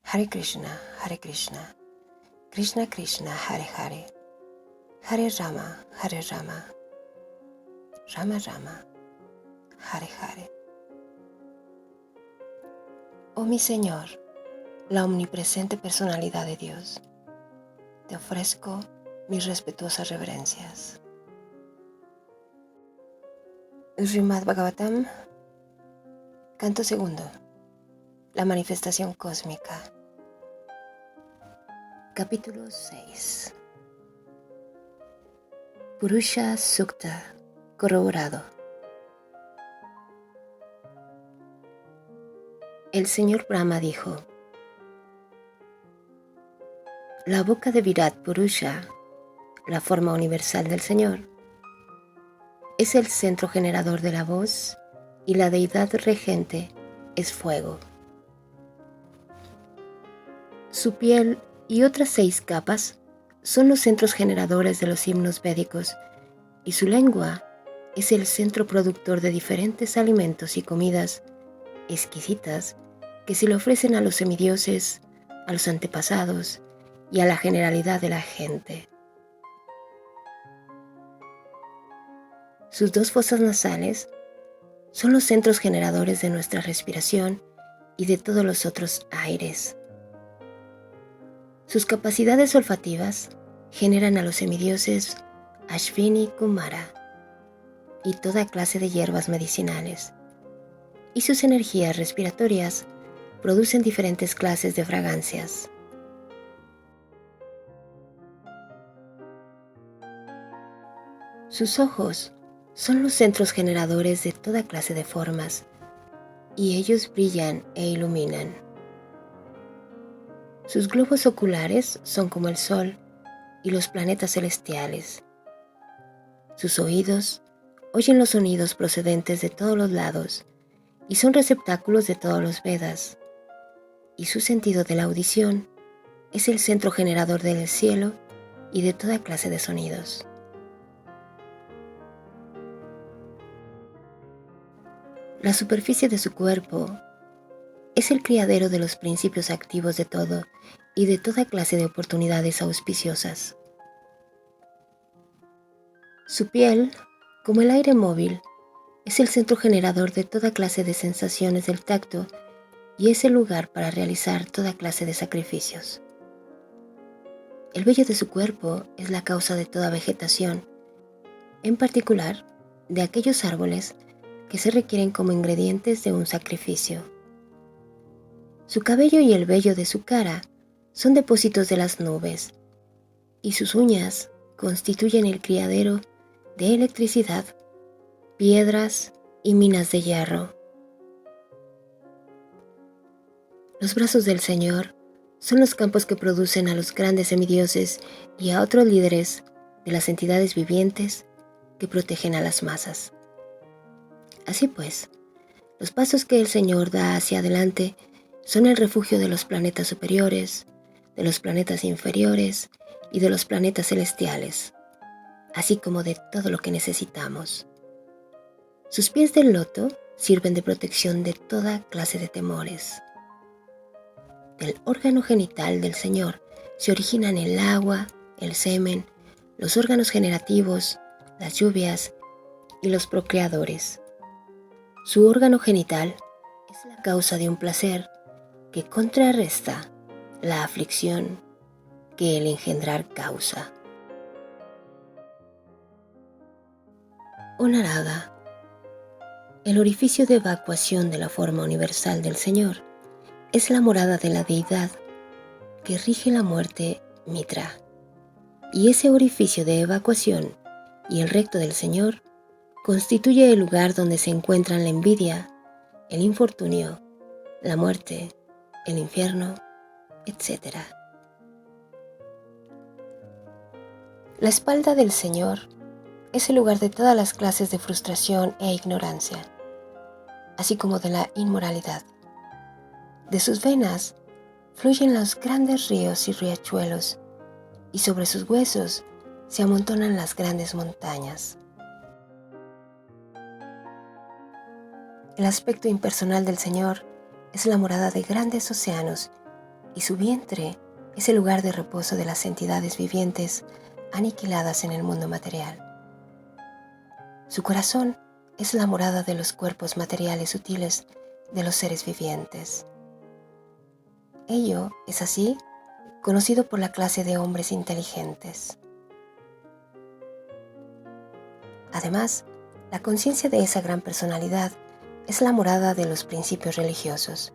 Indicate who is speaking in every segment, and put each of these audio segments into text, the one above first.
Speaker 1: Hare Krishna, Krishna Krishna, Hare Hare, Hare Rama, Rama Rama, Hare Hare. Oh mi Señor, la omnipresente personalidad de Dios, te ofrezco mis respetuosas reverencias. Srimad Bhagavatam, canto segundo, la manifestación cósmica. Capítulo 6. Purusha Sukta, corroborado. El señor Brahma dijo: la boca de Virat Purusha, la forma universal del Señor, es el centro generador de la voz y la deidad regente es fuego. Su piel y otras 6 capas son los centros generadores de los himnos védicos y su lengua es el centro productor de diferentes alimentos y comidas exquisitas que se le ofrecen a los semidioses, a los antepasados y a la generalidad de la gente. Sus 2 fosas nasales son los centros generadores de nuestra respiración y de todos los otros aires. Sus capacidades olfativas generan a los semidioses Ashvini Kumara y toda clase de hierbas medicinales, y sus energías respiratorias producen diferentes clases de fragancias. Sus ojos son los centros generadores de toda clase de formas, y ellos brillan e iluminan. Sus globos oculares son como el sol y los planetas celestiales. Sus oídos oyen los sonidos procedentes de todos los lados y son receptáculos de todos los Vedas. Y su sentido de la audición es el centro generador del cielo y de toda clase de sonidos. La superficie de su cuerpo es el criadero de los principios activos de todo y de toda clase de oportunidades auspiciosas. Su piel, como el aire móvil, es el centro generador de toda clase de sensaciones del tacto y es el lugar para realizar toda clase de sacrificios. El vello de su cuerpo es la causa de toda vegetación, en particular de aquellos árboles que se requieren como ingredientes de un sacrificio. Su cabello y el vello de su cara son depósitos de las nubes, y sus uñas constituyen el criadero de electricidad, piedras y minas de hierro. Los brazos del Señor son los campos que producen a los grandes semidioses y a otros líderes de las entidades vivientes que protegen a las masas. Así pues, los pasos que el Señor da hacia adelante son el refugio de los planetas superiores, de los planetas inferiores y de los planetas celestiales, así como de todo lo que necesitamos. Sus pies del loto sirven de protección de toda clase de temores. Del órgano genital del Señor se originan el agua, el semen, los órganos generativos, las lluvias y los procreadores. Su órgano genital es la causa de un placer que contrarresta la aflicción que el engendrar causa. Oh Narada, el orificio de evacuación de la forma universal del Señor es la morada de la deidad que rige la muerte Mitra, y ese orificio de evacuación y el recto del Señor constituye el lugar donde se encuentran la envidia, el infortunio, la muerte, el infierno, etc. La espalda del Señor es el lugar de todas las clases de frustración e ignorancia, así como de la inmoralidad. De sus venas fluyen los grandes ríos y riachuelos, y sobre sus huesos se amontonan las grandes montañas. El aspecto impersonal del Señor es la morada de grandes océanos y su vientre es el lugar de reposo de las entidades vivientes aniquiladas en el mundo material. Su corazón es la morada de los cuerpos materiales sutiles de los seres vivientes. Ello es así conocido por la clase de hombres inteligentes. Además, la conciencia de esa gran personalidad es la morada de los principios religiosos,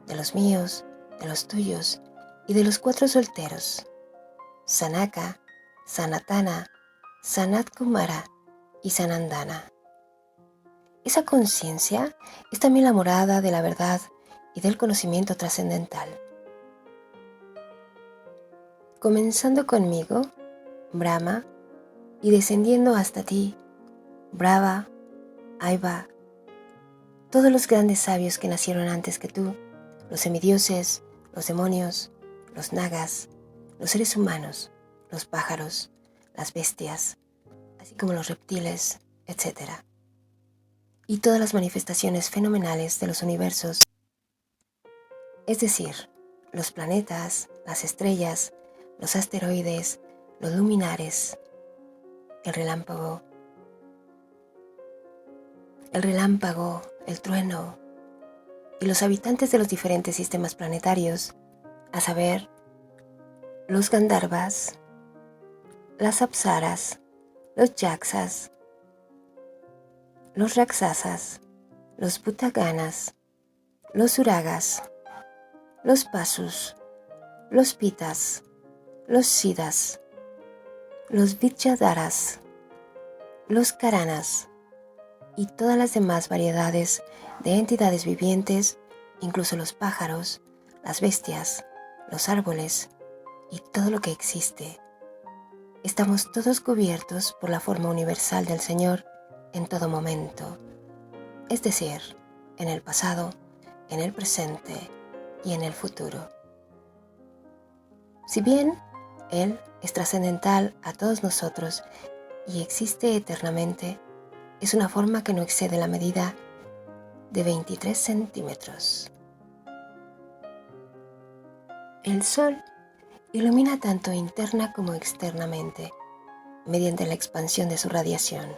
Speaker 1: de los míos, de los tuyos y de los 4 solteros, Sanaka, Sanatana, Sanat Kumara y Sanandana. Esa conciencia es también la morada de la verdad y del conocimiento trascendental. Comenzando conmigo, Brahma, y descendiendo hasta ti, Brahma, Aiva, todos los grandes sabios que nacieron antes que tú, los semidioses, los demonios, los nagas, los seres humanos, los pájaros, las bestias, así como los reptiles, etc. Y todas las manifestaciones fenomenales de los universos, es decir, los planetas, las estrellas, los asteroides, los luminares, el relámpago, el trueno y los habitantes de los diferentes sistemas planetarios, a saber, los Gandharvas, las Apsaras, los Yaksas, los Raksasas, los Bhutaganas, los Uragas, los Pasus, los Pitas, los Siddhas, los Vidyadharas, los Karanas y todas las demás variedades de entidades vivientes, incluso los pájaros, las bestias, los árboles y todo lo que existe. Estamos todos cubiertos por la forma universal del Señor en todo momento, es decir, en el pasado, en el presente y en el futuro. Si bien Él es trascendental a todos nosotros y existe eternamente, es una forma que no excede la medida de 23 centímetros. El Sol ilumina tanto interna como externamente, mediante la expansión de su radiación.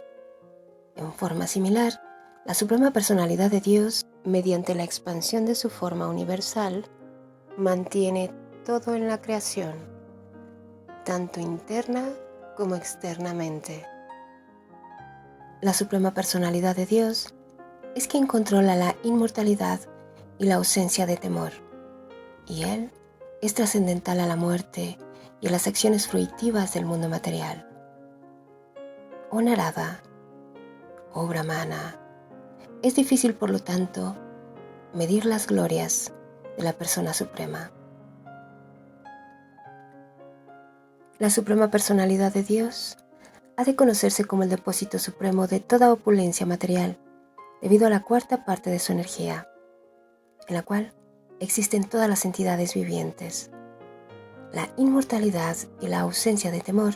Speaker 1: En forma similar, la Suprema Personalidad de Dios, mediante la expansión de su forma universal, mantiene todo en la creación, tanto interna como externamente. La Suprema Personalidad de Dios es quien controla la inmortalidad y la ausencia de temor, y Él es trascendental a la muerte y a las acciones fruitivas del mundo material. Oh Narada, oh Brahmana, es difícil, por lo tanto, medir las glorias de la Persona Suprema. La Suprema Personalidad de Dios ha de conocerse como el depósito supremo de toda opulencia material, debido a la 4ª parte de su energía, en la cual existen todas las entidades vivientes. La inmortalidad y la ausencia de temor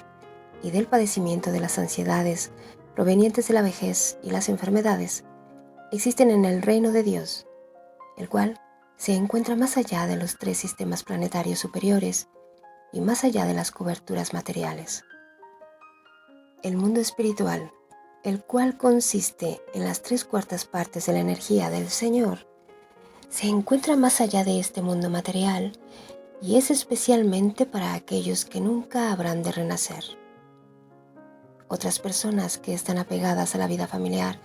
Speaker 1: y del padecimiento de las ansiedades provenientes de la vejez y las enfermedades existen en el reino de Dios, el cual se encuentra más allá de los 3 sistemas planetarios superiores y más allá de las coberturas materiales. El mundo espiritual, el cual consiste en las 3/4 partes de la energía del Señor, se encuentra más allá de este mundo material y es especialmente para aquellos que nunca habrán de renacer. Otras personas que están apegadas a la vida familiar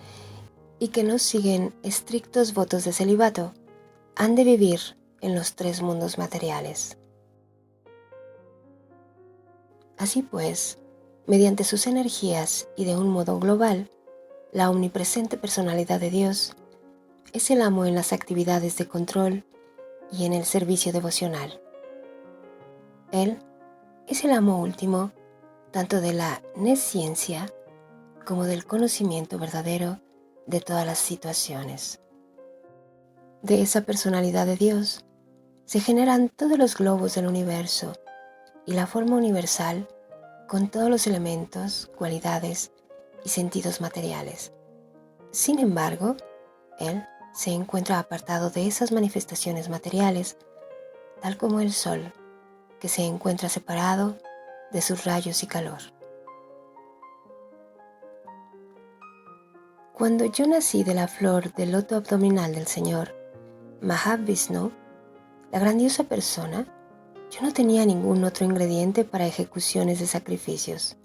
Speaker 1: y que no siguen estrictos votos de celibato han de vivir en los 3 mundos materiales. Así pues, mediante sus energías y de un modo global, la omnipresente personalidad de Dios es el amo en las actividades de control y en el servicio devocional. Él es el amo último tanto de la nesciencia como del conocimiento verdadero de todas las situaciones. De esa personalidad de Dios se generan todos los globos del universo y la forma universal con todos los elementos, cualidades y sentidos materiales. Sin embargo, Él se encuentra apartado de esas manifestaciones materiales tal como el sol, que se encuentra separado de sus rayos y calor. Cuando yo nací de la flor del loto abdominal del Señor Mahavishnu, la grandiosa persona, yo no tenía ningún otro ingrediente para ejecuciones de sacrificios,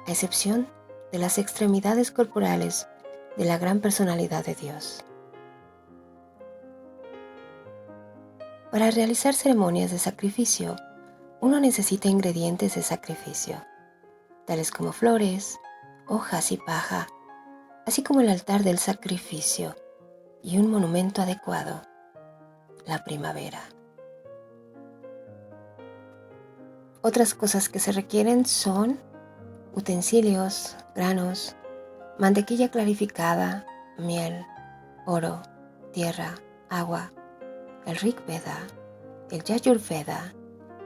Speaker 1: a excepción de las extremidades corporales de la gran personalidad de Dios. Para realizar ceremonias de sacrificio, uno necesita ingredientes de sacrificio, tales como flores, hojas y paja, así como el altar del sacrificio y un monumento adecuado, la primavera. Otras cosas que se requieren son utensilios, granos, mantequilla clarificada, miel, oro, tierra, agua, el Rig Veda, el Yajurveda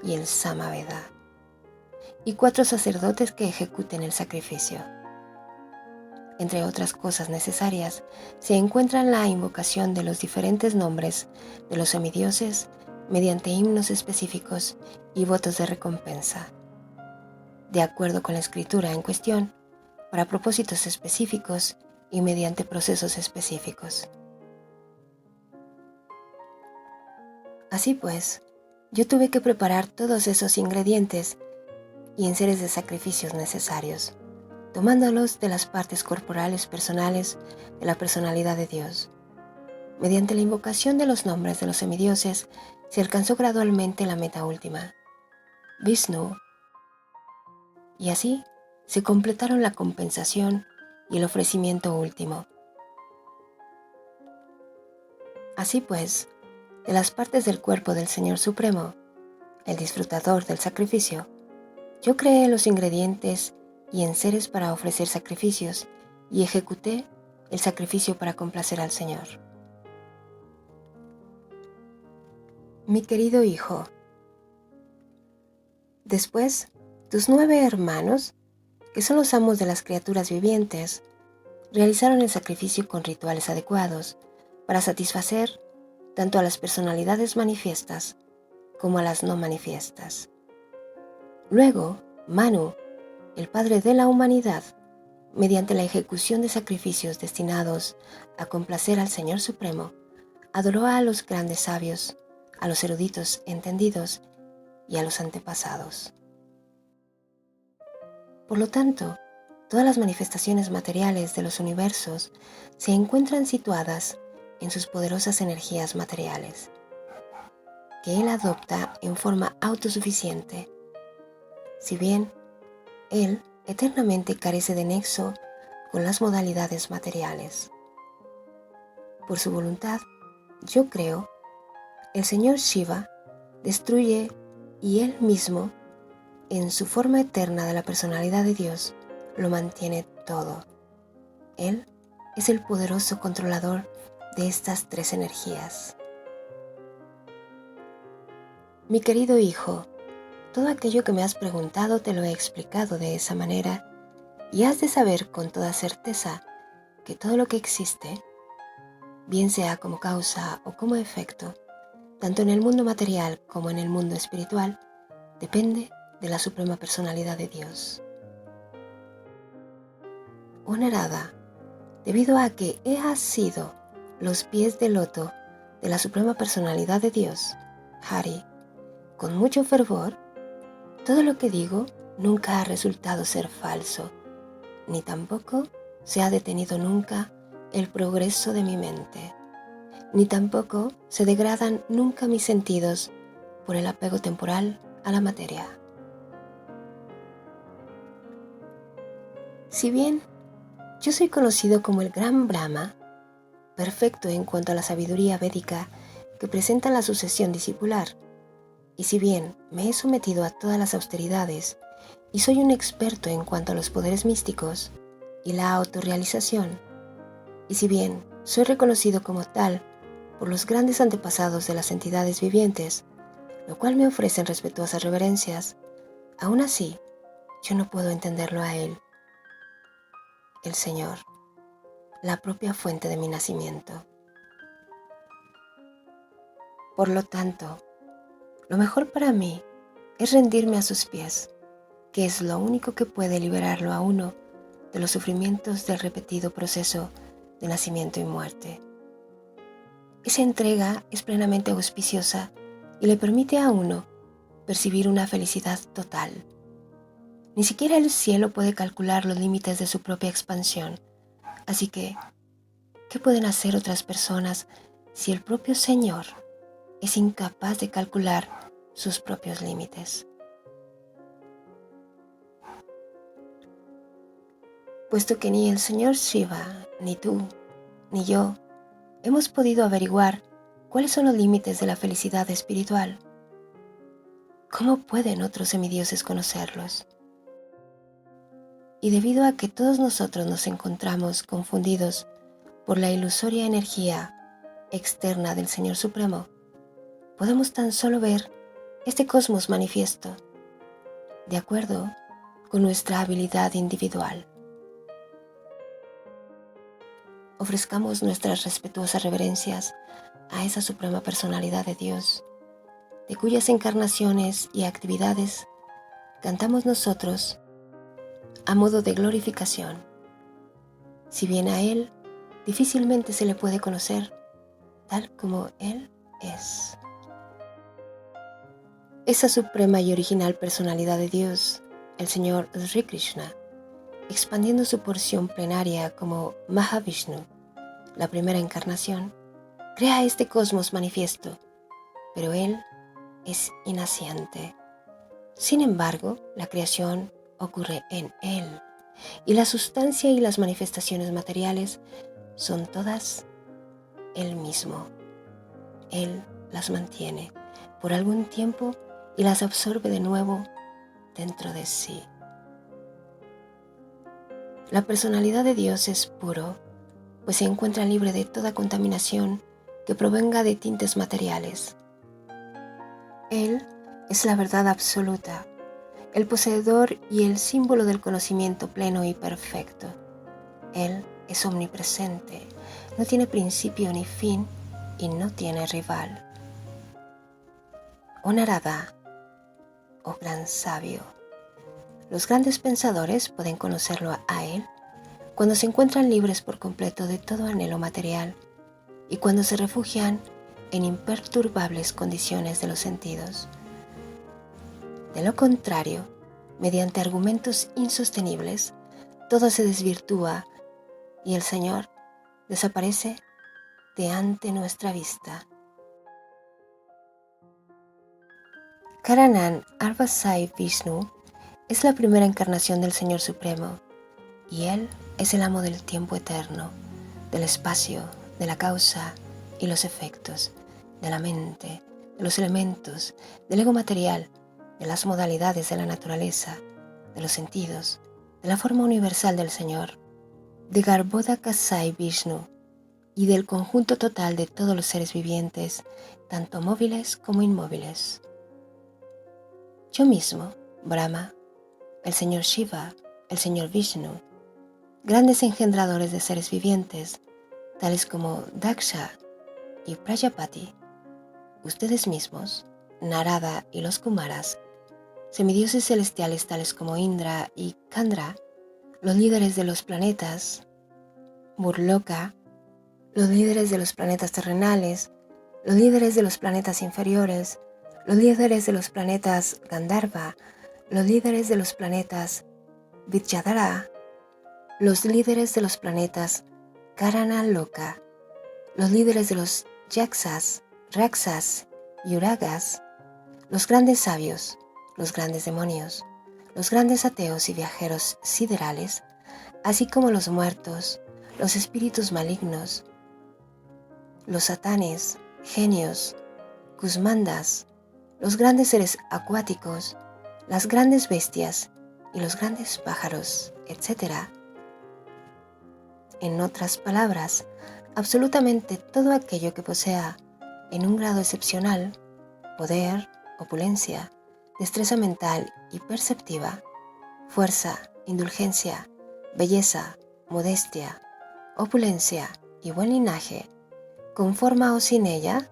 Speaker 1: y el Samaveda, y 4 sacerdotes que ejecuten el sacrificio. Entre otras cosas necesarias, se encuentran la invocación de los diferentes nombres de los semidioses mediante himnos específicos y votos de recompensa, de acuerdo con la escritura en cuestión, para propósitos específicos y mediante procesos específicos. Así pues, yo tuve que preparar todos esos ingredientes y enseres de sacrificios necesarios, tomándolos de las partes corporales personales de la personalidad de Dios. Mediante la invocación de los nombres de los semidioses, se alcanzó gradualmente la meta última, Vishnu, y así se completaron la compensación y el ofrecimiento último. Así pues, de las partes del cuerpo del Señor Supremo, el disfrutador del sacrificio, yo creé los ingredientes y enseres para ofrecer sacrificios y ejecuté el sacrificio para complacer al Señor. Mi querido hijo, después, tus 9 hermanos, que son los amos de las criaturas vivientes, realizaron el sacrificio con rituales adecuados para satisfacer tanto a las personalidades manifiestas como a las no manifiestas. Luego, Manu, el padre de la humanidad, mediante la ejecución de sacrificios destinados a complacer al Señor Supremo, adoró a los grandes sabios, a los eruditos entendidos y a los antepasados. Por lo tanto, todas las manifestaciones materiales de los universos se encuentran situadas en sus poderosas energías materiales, que Él adopta en forma autosuficiente. Si bien Él eternamente carece de nexo con las modalidades materiales. Por su voluntad, yo creo, el Señor Shiva destruye y Él mismo, en su forma eterna de la personalidad de Dios, lo mantiene todo. Él es el poderoso controlador de estas 3 energías. Mi querido hijo, todo aquello que me has preguntado te lo he explicado de esa manera y has de saber con toda certeza que todo lo que existe, bien sea como causa o como efecto, tanto en el mundo material como en el mundo espiritual, depende de la Suprema Personalidad de Dios. Oh Narada, debido a que he asido los pies del loto de la Suprema Personalidad de Dios, Hari, con mucho fervor, todo lo que digo nunca ha resultado ser falso, ni tampoco se ha detenido nunca el progreso de mi mente, ni tampoco se degradan nunca mis sentidos por el apego temporal a la materia. Si bien yo soy conocido como el Gran Brahma, perfecto en cuanto a la sabiduría védica que presenta la sucesión discipular, y si bien me he sometido a todas las austeridades y soy un experto en cuanto a los poderes místicos y la autorrealización, y si bien soy reconocido como tal por los grandes antepasados de las entidades vivientes, lo cual me ofrecen respetuosas reverencias, aún así yo no puedo entenderlo a Él, el Señor, la propia fuente de mi nacimiento. Por lo tanto, Lo mejor para mí es rendirme a sus pies, que es lo único que puede liberarlo a uno de los sufrimientos del repetido proceso de nacimiento y muerte. Esa entrega es plenamente auspiciosa y le permite a uno percibir una felicidad total. Ni siquiera el cielo puede calcular los límites de su propia expansión, así que, ¿qué pueden hacer otras personas si el propio Señor es incapaz de calcular sus propios límites? Puesto que ni el Señor Shiva, ni tú, ni yo hemos podido averiguar cuáles son los límites de la felicidad espiritual, ¿cómo pueden otros semidioses conocerlos? Y debido a que todos nosotros nos encontramos confundidos por la ilusoria energía externa del Señor Supremo, podemos tan solo ver este cosmos manifiesto, de acuerdo con nuestra habilidad individual. Ofrezcamos nuestras respetuosas reverencias a esa Suprema Personalidad de Dios, de cuyas encarnaciones y actividades cantamos nosotros a modo de glorificación. Si bien a Él difícilmente se le puede conocer tal como Él es. Esa suprema y original personalidad de Dios, el Señor Sri Krishna, expandiendo su porción plenaria como Mahavishnu, la primera encarnación, crea este cosmos manifiesto, pero Él es inaciente. Sin embargo, la creación ocurre en Él, y la sustancia y las manifestaciones materiales son todas Él mismo. Él las mantiene por algún tiempo y las absorbe de nuevo dentro de sí. La personalidad de Dios es puro, pues se encuentra libre de toda contaminación que provenga de tintes materiales. Él es la verdad absoluta, el poseedor y el símbolo del conocimiento pleno y perfecto. Él es omnipresente, no tiene principio ni fin y no tiene rival. Oh Narada, oh gran sabio, los grandes pensadores pueden conocerlo a Él cuando se encuentran libres por completo de todo anhelo material y cuando se refugian en imperturbables condiciones de los sentidos. De lo contrario, mediante argumentos insostenibles, todo se desvirtúa y el Señor desaparece de ante nuestra vista. Karanan Arvasai Vishnu es la primera encarnación del Señor Supremo y Él es el amo del tiempo eterno, del espacio, de la causa y los efectos, de la mente, de los elementos, del ego material, de las modalidades de la naturaleza, de los sentidos, de la forma universal del Señor, de Garbhoda Kasai Vishnu y del conjunto total de todos los seres vivientes, tanto móviles como inmóviles. Yo mismo, Brahma, el Señor Shiva, el Señor Vishnu, grandes engendradores de seres vivientes, tales como Daksha y Prajapati, ustedes mismos, Narada y los Kumaras, semidioses celestiales tales como Indra y Kandra, los líderes de los planetas, Burloka, los líderes de los planetas terrenales, los líderes de los planetas inferiores, los líderes de los planetas Gandharva, los líderes de los planetas Vidyadhara, los líderes de los planetas Karana Loka, los líderes de los Yaksas, Raksas y Uragas, los grandes sabios, los grandes demonios, los grandes ateos y viajeros siderales, así como los muertos, los espíritus malignos, los satanes, genios, Kusmandas, los grandes seres acuáticos, las grandes bestias y los grandes pájaros, etc. En otras palabras, absolutamente todo aquello que posea, en un grado excepcional, poder, opulencia, destreza mental y perceptiva, fuerza, indulgencia, belleza, modestia, opulencia y buen linaje, con forma o sin ella,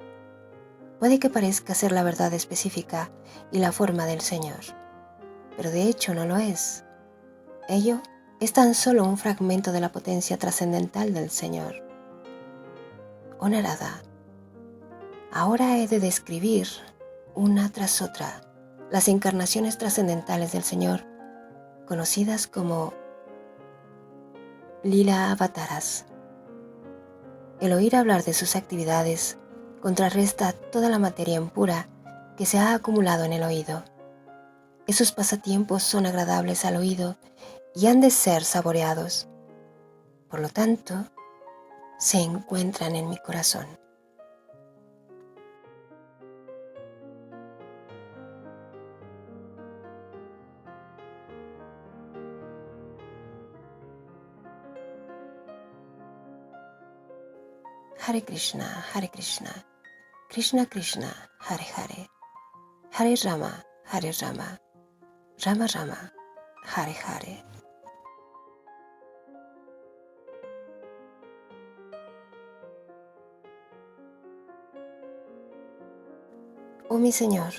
Speaker 1: Puede que parezca ser la verdad específica y la forma del Señor, pero de hecho no lo es. Ello es tan solo un fragmento de la potencia trascendental del Señor. Oh Narada, ahora he de describir, una tras otra, las encarnaciones trascendentales del Señor, conocidas como Lila Avataras. El oír hablar de sus actividades contrarresta toda la materia impura que se ha acumulado en el oído. Esos pasatiempos son agradables al oído y han de ser saboreados. Por lo tanto, se encuentran en mi corazón. Hare Krishna, Krishna Krishna, Hare Hare, Hare Rama, Rama Rama, Hare Hare. Oh mi Señor,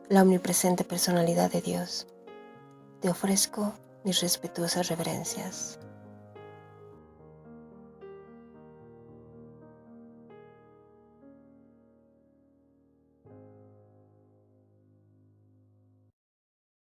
Speaker 1: la omnipresente personalidad de Dios, te ofrezco mis respetuosas reverencias.